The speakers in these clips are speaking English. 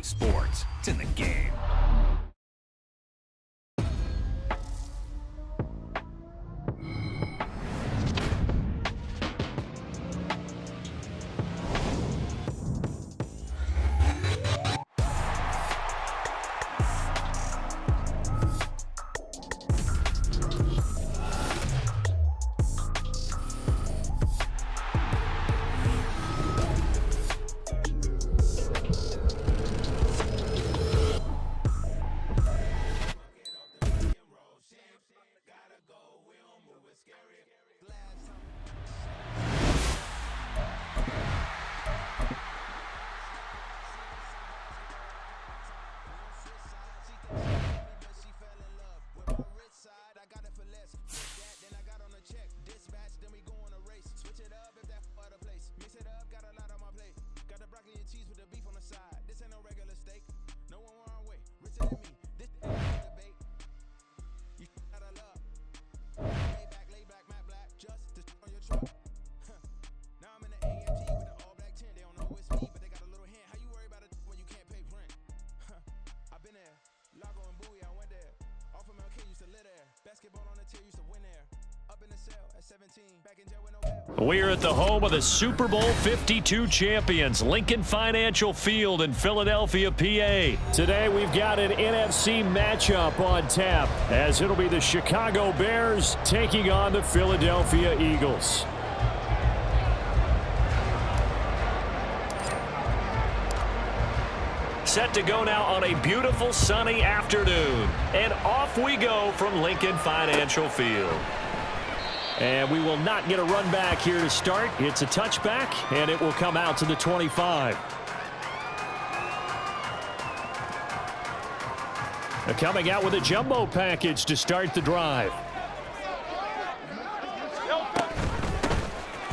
sports. It's in the game. We're at the home of the Super Bowl 52 champions, Lincoln Financial Field in Philadelphia, PA. Today we've got an NFC matchup on tap, as it'll be the Chicago Bears taking on the Philadelphia Eagles. Set to go now on a beautiful sunny afternoon. And off we go from Lincoln Financial Field. And we will not get a run back here to start. It's a touchback, and it will come out to the 25. Coming out with a jumbo package to start the drive.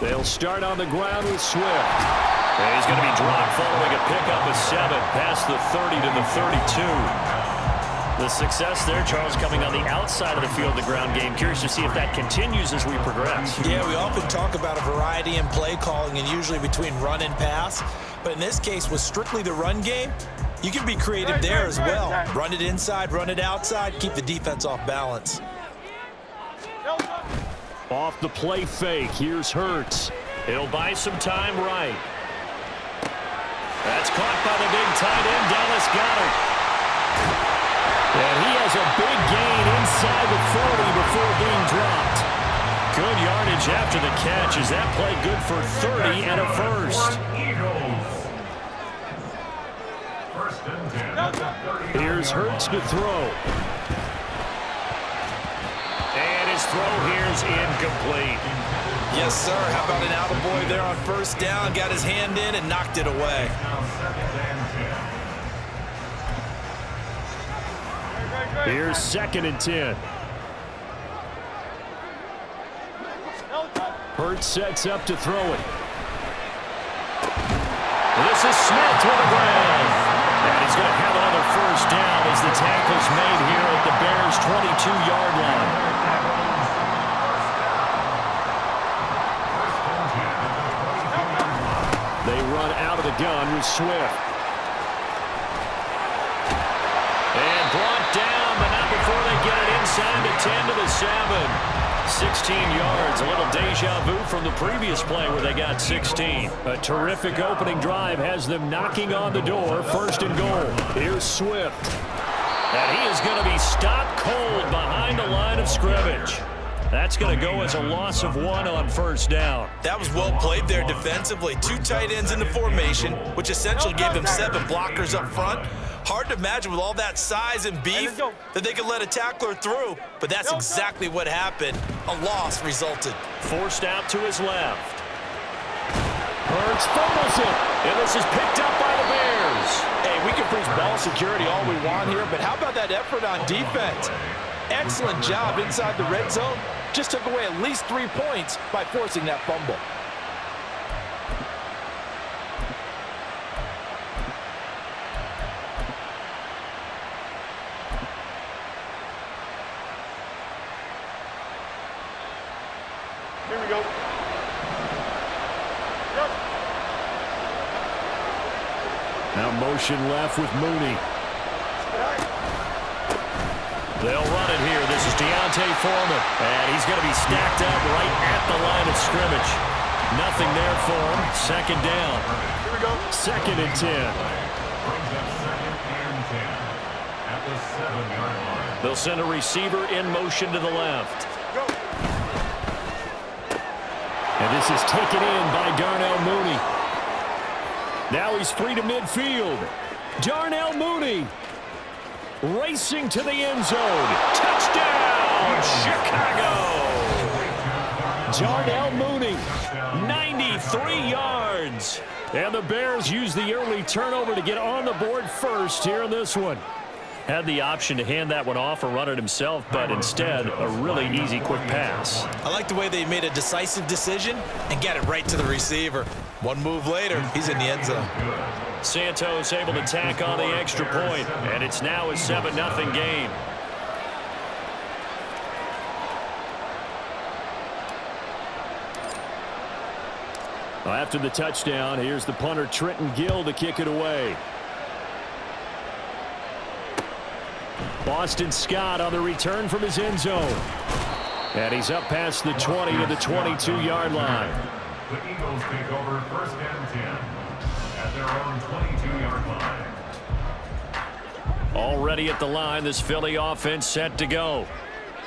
They'll start on the ground with Swift. And he's going to be dropped following a pickup of 7 past the 30 to the 32. The success there, Charles, coming on the outside of the field, the ground game. Curious to see if that continues as we progress. Yeah, we often talk about a variety in play calling and usually between run and pass. But in this case, with strictly the run game, you can be creative there as well. Run it inside, run it outside, keep the defense off balance. Off the play fake, here's Hurts. He'll buy some time right. That's caught by the big tight end, Dallas Goedert. And he has a big gain inside the 40 before being dropped. Good yardage after the catch. Is that play good for 30 and a first? Here's Hurts to throw. And his throw here's incomplete. Yes, sir. How about an attaboy there on first down? Got his hand in and knocked it away. Here's 2nd and 10. Hurts sets up to throw it. This is Smith with a grab. And he's going to have another first down as the tackle's made here at the Bears' 22-yard line. They run out of the gun with Swift. And brought down, but not before they get it inside the 10 to the 7. 16 yards, a little deja vu from the previous play where they got 16. A terrific opening drive has them knocking on the door, 1st and goal. Here's Swift. And he is going to be stopped cold behind the line of scrimmage. That's going to go as a loss of 1 on first down. That was well played there defensively. 2 tight ends in the formation, which essentially gave them 7 blockers up front. Hard to imagine with all that size and beef that they could let a tackler through, but that's exactly what happened. A loss resulted. Forced out to his left. Hurts fumbles it, and this is picked up by the Bears. Hey, we can preach ball security all we want here, but how about that effort on defense? Excellent job inside the red zone. Just took away at least 3 points by forcing that fumble. Here we go. Yep. Now motion left with Mooney. They'll run it here. This is Deontay Foreman. And he's going to be stacked up right at the line of scrimmage. Nothing there for him. Second down. Here we go. Second and 10. They'll send a receiver in motion to the left. Go. And this is taken in by Darnell Mooney. Now he's free to midfield. Darnell Mooney racing to the end zone. Touchdown, Chicago! Darnell Mooney, 93 yards. And the Bears use the early turnover to get on the board first here in this one. Had the option to hand that one off or run it himself, but instead, a really easy, quick pass. I like the way they made a decisive decision and get it right to the receiver. One move later, he's in the end zone. Santos able to tack on the extra point, and it's now a 7-0 game. After the touchdown, here's the punter Trenton Gill to kick it away. Boston Scott on the return from his end zone. And he's up past the 20 to the 22-yard line. The Eagles take over first and 10 at their own 22-yard line. Already at the line, this Philly offense set to go.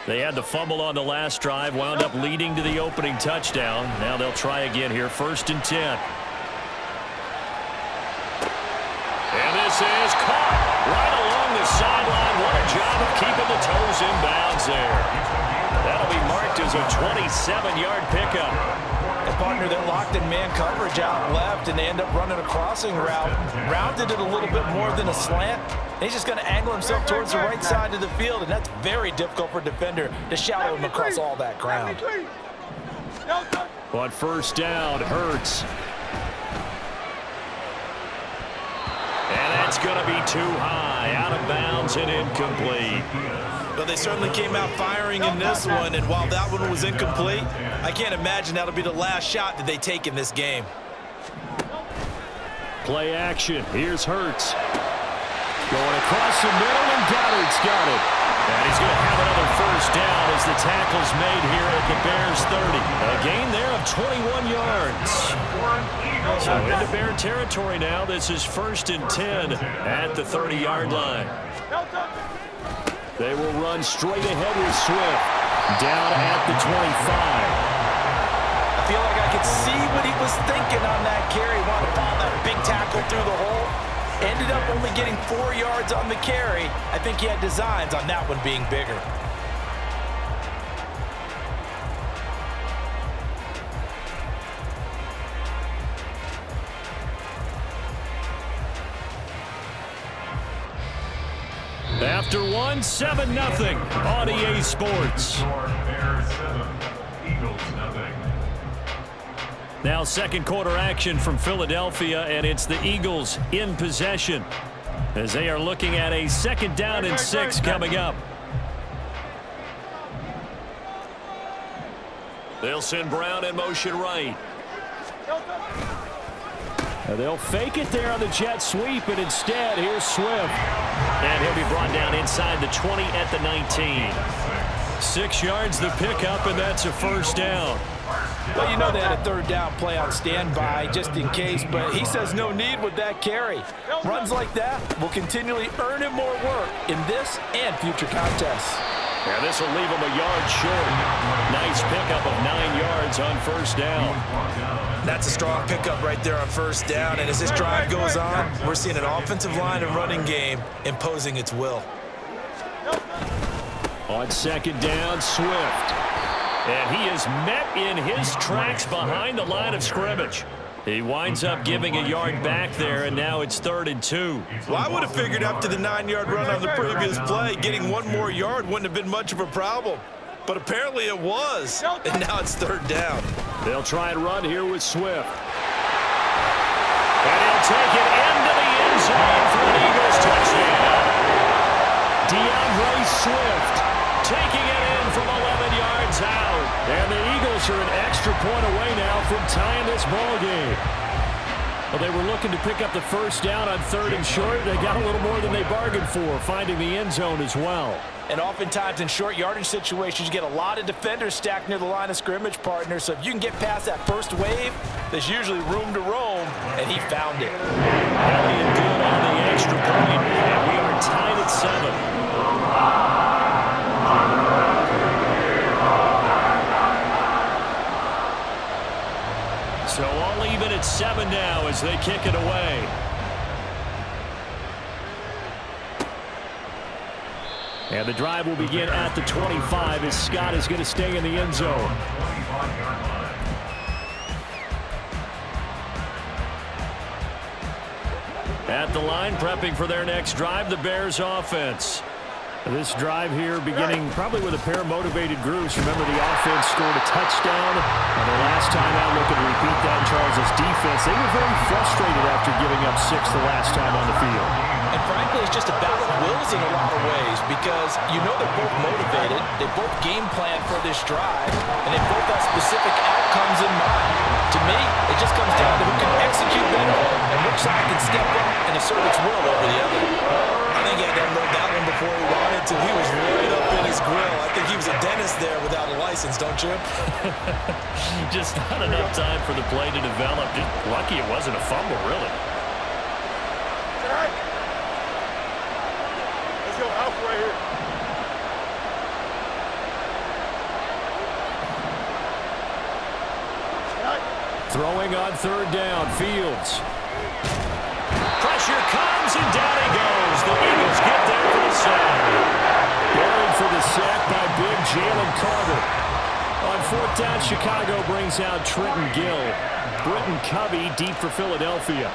They had the fumble on the last drive, wound up leading to the opening touchdown. Now they'll try again here, first and 10. And this is caught right along the sideline. What a job of keeping the toes in bounds there. That'll be marked as a 27-yard pickup. A partner that locked in man coverage out left, and they end up running a crossing route. Rounded it a little bit more than a slant. He's just going to angle himself towards the right side of the field, and that's very difficult for a defender to shadow him across all that ground. On first down, Hurts. And that's going to be too high, out of bounds and incomplete. But they certainly came out firing in this one, and while that one was incomplete, I can't imagine that'll be the last shot that they take in this game. Play action. Here's Hurts. Going across the middle, and Goddard's got it. And he's going to have another first down as the tackle's made here at the Bears 30. A gain there of 21 yards. So into Bear territory now. This is first and 10 at the 30-yard line. They will run straight ahead with Swift. Down at the 25. I feel like I could see what he was thinking on that carry. Wanted to follow that big tackle through the hole. Ended up only getting 4 yards on the carry. I think he had designs on that one being bigger. After one, 7-0 on EA Sports. Bears 7, Eagles 0. Now second quarter action from Philadelphia, and it's the Eagles in possession as they are looking at a second down and 6 coming up. They'll send Brown in motion right. They'll fake it there on the jet sweep, and instead, here's Swift. And he'll be brought down inside the 20 at the 19. 6 yards the pickup, and that's a first down. Well, you know they had a third down play on standby just in case, but he says no need with that carry. Runs like that will continually earn him more work in this and future contests. And this will leave him a yard short. Nice pickup of 9 yards on first down. That's a strong pickup right there on first down, and as this drive goes on, we're seeing an offensive line and running game imposing its will. On second down, Swift. And he is met in his tracks behind the line of scrimmage. He winds up giving a yard back there, and now it's 3rd and 2. Well, I would have figured after the 9-yard run on the previous play, getting 1 more yard wouldn't have been much of a problem. But apparently it was, and now it's 3rd down. They'll try and run here with Swift. And he'll take it into the end zone for an Eagles touchdown. DeAndre Swift taking it in from 11 yards out. And the Eagles are an extra point away now from tying this ball game. Well, they were looking to pick up the first down on 3rd and short. They got a little more than they bargained for, finding the end zone as well. And oftentimes in short yardage situations, you get a lot of defenders stacked near the line of scrimmage, partner. So if you can get past that first wave, there's usually room to roam, and he found it. Elliott good on the extra point, and we are tied at 7. So all even at 7 now as they kick it away. And the drive will begin at the 25 as Scott is going to stay in the end zone. At the line, prepping for their next drive, the Bears offense. This drive here beginning probably with a pair of motivated groups. Remember, the offense scored a touchdown. And the last time out, looking to repeat that in Charles' defense. They were very frustrated after giving up 6 the last time on the field. And frankly, it's just a battle of wills in a lot of ways because you know they're both motivated. They both game plan for this drive, and they both have specific outcomes in mind. To me, it just comes down to who can execute better and which side can step up and assert its will over the other. I think he had to unload that one before he wanted to. He was right up in his grill. I think he was a dentist there without a license, don't you? Just not enough time for the play to develop. Just lucky it wasn't a fumble, really. All right. Let's go Alpha right here. Throwing on 3rd down, Fields. Pressure comes, and down he goes. The Eagles get there for the sack. Buried for the sack by big Jalen Carter. On 4th down, Chicago brings out Trenton Gill. Britton Covey deep for Philadelphia.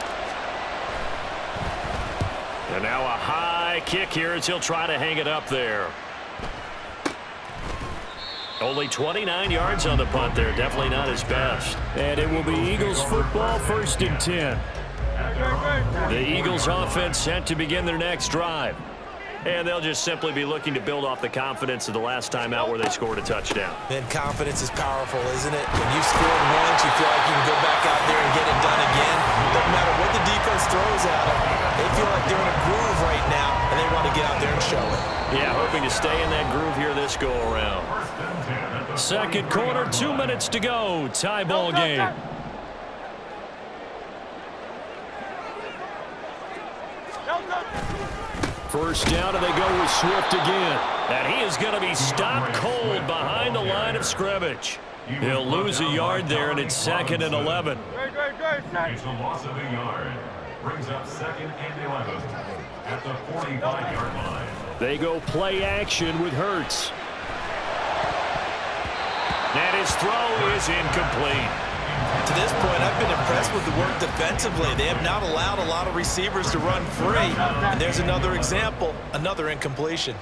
And now a high kick here as he'll try to hang it up there. Only 29 yards on the punt there. Definitely not his best. And it will be Eagles football, 1st and 10. The Eagles offense set to begin their next drive. And they'll just simply be looking to build off the confidence of the last time out where they scored a touchdown. Man, confidence is powerful, isn't it? When you've scored once, you feel like you can go back out there and get it done again. Doesn't matter what the defense throws at them. They feel like they're in a groove right now, and they want to get out there and show it. Yeah, hoping to stay in that groove here this go-around. 2nd quarter, 2 minutes to go. Tie ball game. First down, and they go with Swift again. And he is going to be stopped cold behind the line of scrimmage. He'll lose a yard there, and it's 2nd and 11. It's a loss of a yard. Brings up 2nd and 11 at the 45-yard line. They go play action with Hurts. And his throw is incomplete. To this point, I've been impressed with the work defensively. They have not allowed a lot of receivers to run free. And there's another example, another incompletion.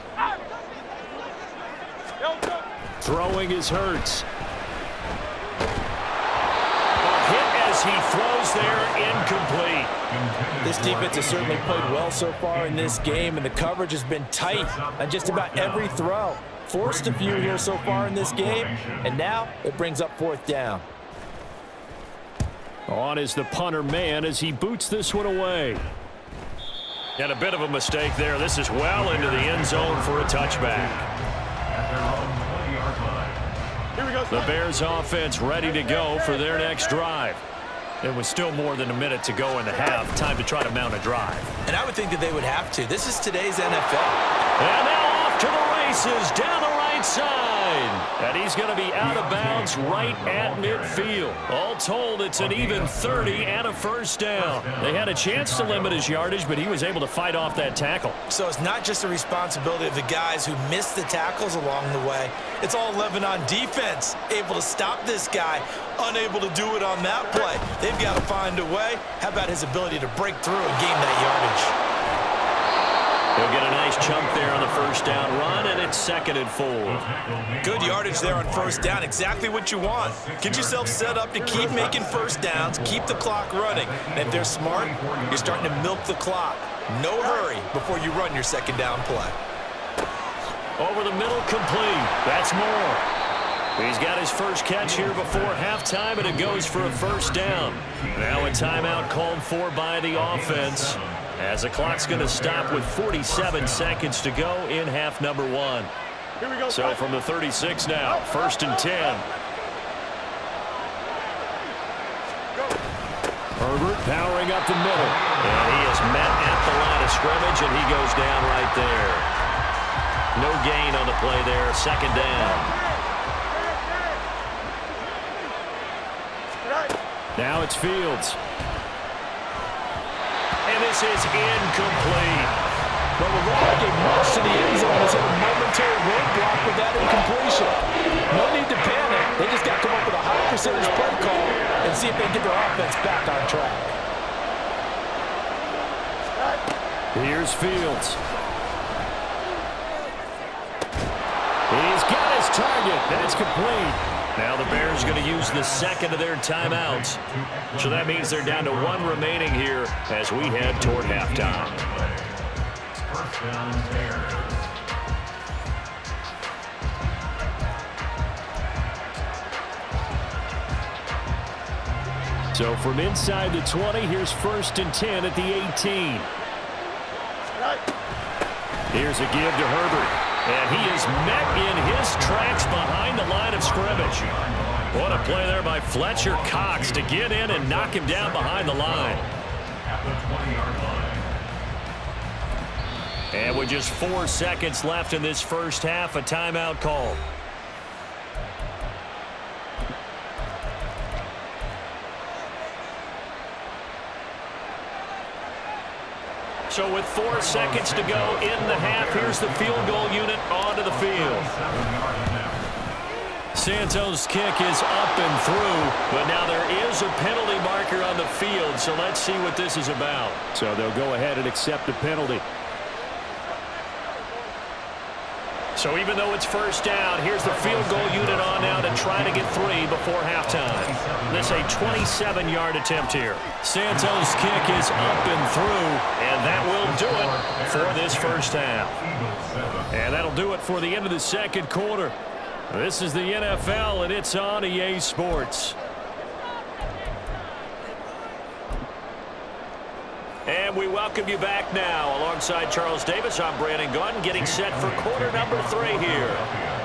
Throwing is Hurts. A hit as he throws there, incomplete. This defense has certainly played well so far in this game, and the coverage has been tight on just about every throw. Forced a few here so far in this game, and now it brings up 4th down. On is the punter man as he boots this one away. And a bit of a mistake there. This is well into the end zone for a touchback. Here we go. The Bears offense ready to go for their next drive. It was still more than a minute to go in the half. Time to try to mount a drive. And I would think that they would have to. This is today's NFL. And now off to the races down the right side. And he's going to be out of bounds right at midfield. All told, it's an even 30 and a first down. They had a chance to limit his yardage, but he was able to fight off that tackle. So it's not just the responsibility of the guys who missed the tackles along the way. It's all 11 on defense, able to stop this guy, unable to do it on that play. They've got to find a way. How about his ability to break through and gain that yardage? He'll get a nice chunk there on the first down run, and it's 2nd and 4. Good yardage there on first down. Exactly what you want. Get yourself set up to keep making first downs, keep the clock running. And if they're smart, you're starting to milk the clock. No hurry before you run your 2nd down play. Over the middle, complete. That's more. He's got his first catch here before halftime, and it goes for a first down. Now a timeout called for by the offense, as the clock's going to stop with 47 seconds to go in half number one. Here we go. So from the 36 now, 1st and 10. Herbert powering up the middle. And he is met at the line of scrimmage, and he goes down right there. No gain on the play there, 2nd down. Now it's Fields. And this is incomplete. Well, the ball gave much to the end zone as a momentary roadblock with that incompletion. No need to panic. They just got to come up with a high percentage play call and see if they can get their offense back on track. Here's Fields. He's got his target. That's complete. Now the Bears going to use the second of their timeouts. So that means they're down to 1 remaining here as we head toward halftime. First down, Bears. So from inside the 20, here's 1st and 10 at the 18. Here's a give to Herbert. And he is met in his tracks behind the line of scrimmage. What a play there by Fletcher Cox to get in and knock him down behind the line. At the 20-yard line. And with just 4 seconds left in this first half, a timeout call. So with 4 seconds to go in the half, here's the field goal unit onto the field. Santos' kick is up and through, but now there is a penalty marker on the field, so let's see what this is about. So they'll go ahead and accept the penalty. So even though it's first down, here's the field goal unit on now to try to get 3 before halftime. This is a 27-yard attempt here. Santos' kick is up and through, and that will do it for this first half. And that'll do it for the end of the second quarter. This is the NFL, and it's on EA Sports. And we welcome you back now. Alongside Charles Davis, I'm Brandon Gaudin, getting set for quarter number 3 here.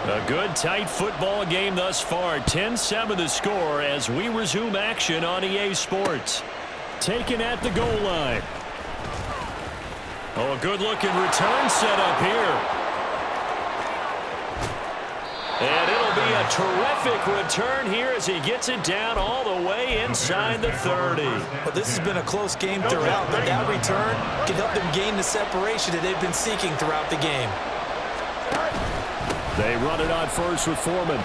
A good, tight football game thus far. 10-7 the score as we resume action on EA Sports. Taken at the goal line. Oh, a good-looking return set up here. And it'll be a terrific return here as he gets it down all the way inside the 30. Well, this has been a close game throughout, but that return can help them gain the separation that they've been seeking throughout the game. They run it on first with Foreman.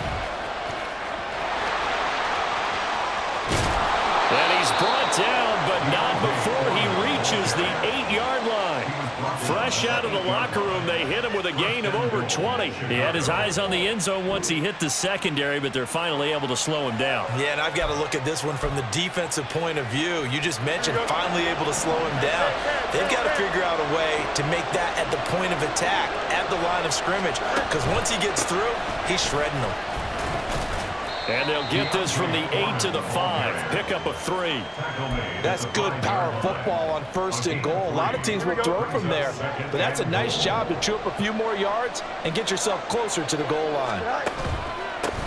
And he's brought down, but not before he reaches the 8-yard line. Fresh out of the locker room, they hit him with a gain of over 20. He had his eyes on the end zone once he hit the secondary, but they're finally able to slow him down. Yeah, and I've got to look at this one from the defensive point of view. You just mentioned finally able to slow him down. They've got to figure out a way to make that at the point of attack, at the line of scrimmage, because once he gets through, he's shredding them. And they'll get this from the 8 to the 5. Pick up a 3. That's good power football on 1st and goal. A lot of teams will throw from there, but that's a nice job to chew up a few more yards and get yourself closer to the goal line.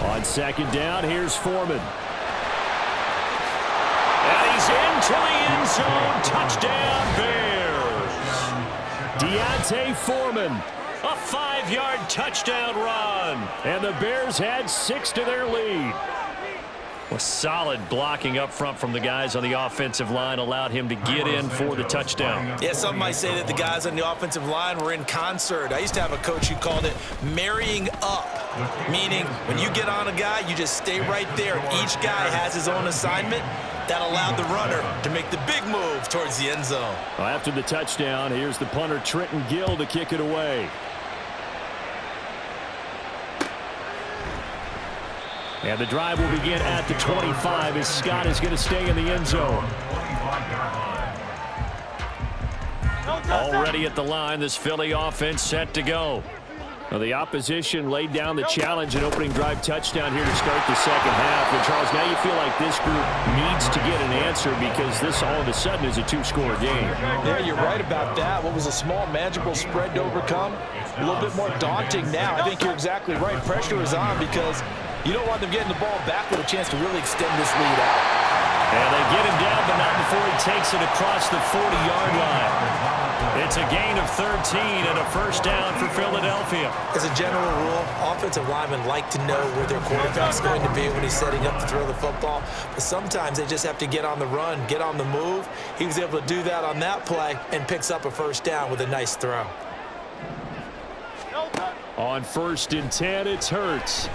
On 2nd down, here's Foreman. And he's into the end zone. Touchdown, Bears. Deontay Foreman. A 5-yard touchdown run. And the Bears had 6 to their lead. Well, solid blocking up front from the guys on the offensive line allowed him to get in for the touchdown. Yeah, some might say that the guys on the offensive line were in concert. I used to have a coach who called it marrying up, meaning when you get on a guy, you just stay right there. Each guy has his own assignment. That allowed the runner to make the big move towards the end zone. Well, after the touchdown, here's the punter Trenton Gill to kick it away. And the drive will begin at the 25 as Scott is going to stay in the end zone. Already at the line, this Philly offense set to go. Well, the opposition laid down the challenge and opening drive touchdown here to start the second half. And, Charles, now you feel like this group needs to get an answer because this all of a sudden is a two-score game. Yeah, you're right about that. What was a small, manageable spread to overcome, a little bit more daunting now. I think you're exactly right. Pressure is on because you don't want them getting the ball back with a chance to really extend this lead out. And they get him down, but not before he takes it across the 40-yard line. It's a gain of 13 and a first down for Philadelphia. As a general rule, offensive linemen like to know where their quarterback's going to be when he's setting up to throw the football. But sometimes they just have to get on the run, get on the move. He was able to do that on that play and picks up a first down with a nice throw. On 1st and 10, it's Hurts.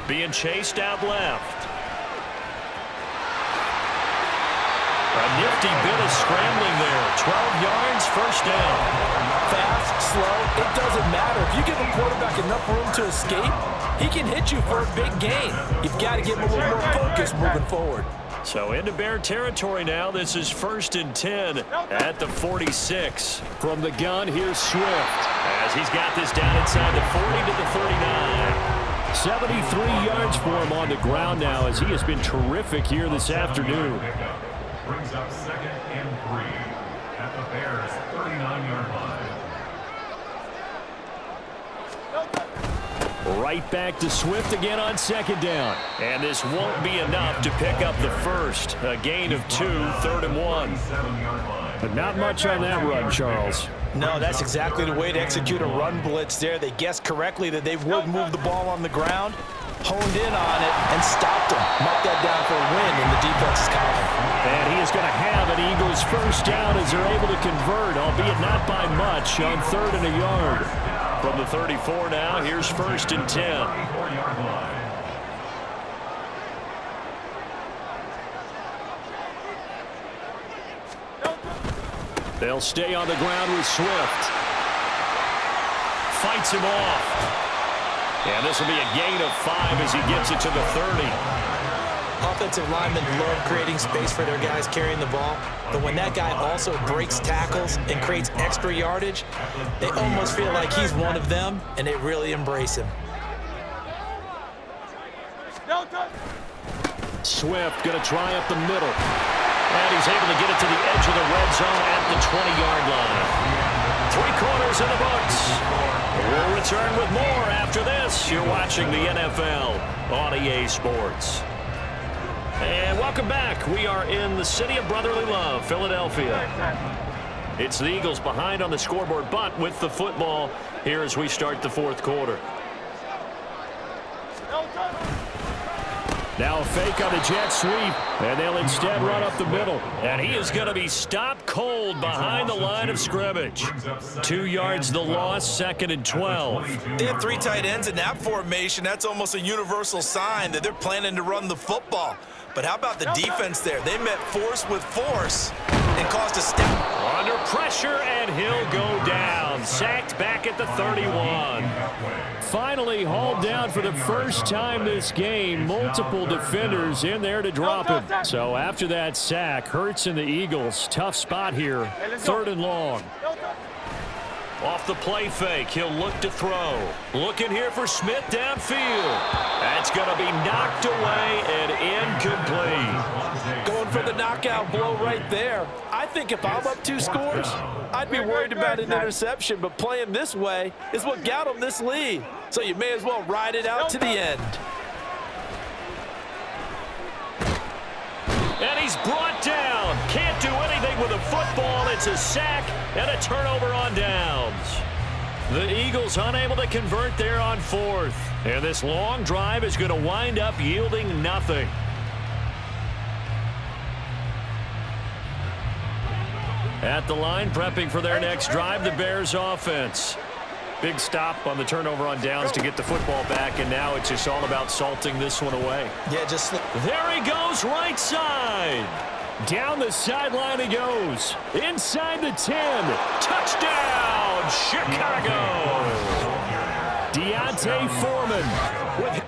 Being chased out left. A nifty bit of scrambling there. 12 yards, first down. Fast, slow, it doesn't matter. If you give a quarterback enough room to escape, he can hit you for a big gain. You've got to give him a little more focus moving forward. So into Bear territory now. This is 1st and 10 at the 46. From the gun, here's Swift. As he's got this down inside the 40 to the 39. 73 yards for him on the ground now as he has been terrific here this afternoon. Brings up 2nd and 3 at the Bears' 39-yard line. Right back to Swift again on 2nd down. And this won't be enough to pick up the first. A gain of 2, 3rd and 1. But not much on that run, Charles. No, that's exactly the way to execute a run blitz there. They guessed correctly that they would move the ball on the ground, honed in on it, and stopped him. Marked that down for a win in the defense's column. And he is going to have an Eagles first down as they're able to convert, albeit not by much, on 3rd and a yard. From the 34 now, here's 1st and 10. They'll stay on the ground with Swift. Fights him off. And this will be a gain of 5 as he gets it to the 30. Offensive linemen love creating space for their guys carrying the ball, but when that guy also breaks tackles and creates extra yardage, they almost feel like he's one of them, and they really embrace him. Swift going to try up the middle. And he's able to get it to the edge of the red zone at the 20-yard line. 3 quarters in the books. We'll return with more after this. You're watching the NFL on EA Sports. And welcome back. We are in the city of brotherly love, Philadelphia. It's the Eagles behind on the scoreboard, but with the football here as we start the 4th quarter. Now a fake on the jet sweep, and they'll instead run up the middle. And he is going to be stopped cold behind the line of scrimmage. 2 yards the loss, 2nd and 12. They have 3 tight ends in that formation. That's almost a universal sign that they're planning to run the football. But how about the defense there? They met force with force and caused a step. Under pressure, and he'll go down. Sacked back at the 31. Finally hauled down for the first time this game. Multiple defenders in there to drop him. So after that sack, Hurts and the Eagles, tough spot here. 3rd and long. Off the play fake, he'll look to throw. Looking here for Smith downfield. That's going to be knocked away and incomplete. Going for the knockout blow right there. I think if I'm up 2 scores, I'd be worried about an interception, but playing this way is what got them this lead. So you may as well ride it out to the end. And he's brought down. Can't do anything with a football. It's a sack and a turnover on downs. The Eagles unable to convert there on 4th. And this long drive is going to wind up yielding nothing. At the line, prepping for their next drive, the Bears offense. Big stop on the turnover on downs to get the football back, and now it's just all about salting this one away. Yeah, just there he goes, right side. Down the sideline he goes. Inside the 10. Touchdown, Chicago. Deontay Foreman with